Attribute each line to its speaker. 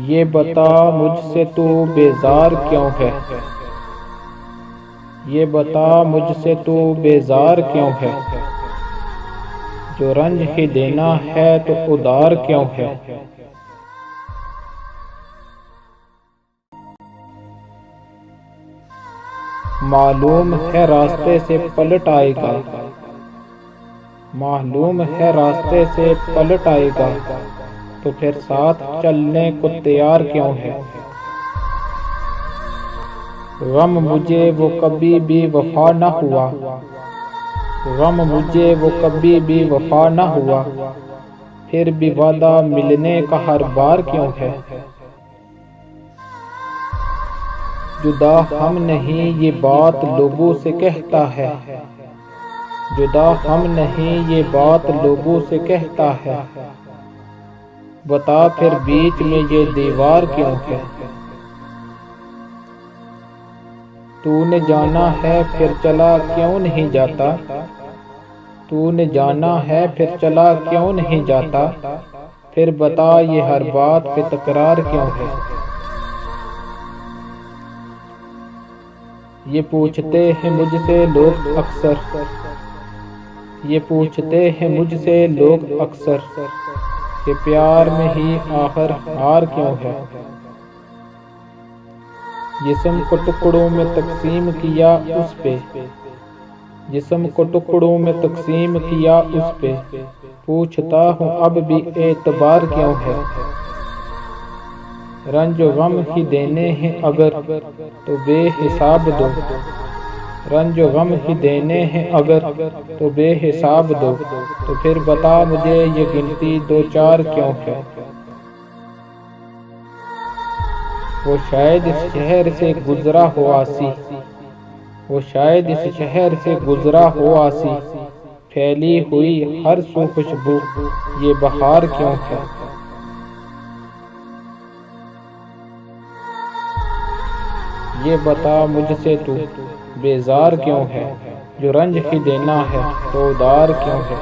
Speaker 1: یہ بتا مجھ سے تو بیزار کیوں ہے، یہ بتا مجھ سے تو بیزار کیوں ہے، جو رنج ہی دینا ہے تو ادار کیوں ہے۔ معلوم ہے راستے سے پلٹ آئے گا، معلوم ہے راستے سے پلٹ آئے گا، تو پھر ساتھ چلنے کو تیار کیوں ہے۔ غم مجھے وہ کبھی بھی وفا نہ ہوا، غم مجھے وہ کبھی بھی وفا نہ ہوا، پھر بھی وعدہ ملنے کا ہر بار کیوں ہے۔ جدا ہم نہیں یہ بات لوگوں سے کہتا ہے، جدا ہم نہیں یہ بات لوگوں سے کہتا ہے، بتا پھر بیچ میں یہ دیوار کیوں ہے۔ تو نے جانا ہے پھر چلا کیوں نہیں جاتا، تو نے جانا ہے پھر چلا کیوں نہیں جاتا، پھر بتا یہ ہر بات پہ تکرار کیوں ہے۔ یہ پوچھتے ہیں مجھ سے لوگ اکثر، یہ پوچھتے ہیں مجھ سے لوگ اکثر، کہ پیار میں ہی آخر ہار کیوں ہے۔ جسم کو ٹکڑوں میں تقسیم کیا اس پہ، جسم کو ٹکڑوں میں تقسیم کیا اس پہ، پوچھتا ہوں اب بھی اعتبار کیوں ہے۔ رنج و غم ہی دینے ہیں اگر تو بے حساب دو، رنج و غم ہی دینے ہیں اگر تو بے حساب دو، تو پھر بتا مجھے یہ گنتی دو چار کیوں ہے۔ وہ شاید اس شہر سے گزرا ہو آسی، وہ شاید اس شہر سے گزرا ہو آسی، پھیلی ہوئی ہر سو خوشبو یہ بہار کیوں ہے۔ یہ بتا مجھ سے تو بیزار کیوں ہے، جو رنج ہی دینا ہے تو ادار کیوں ہے۔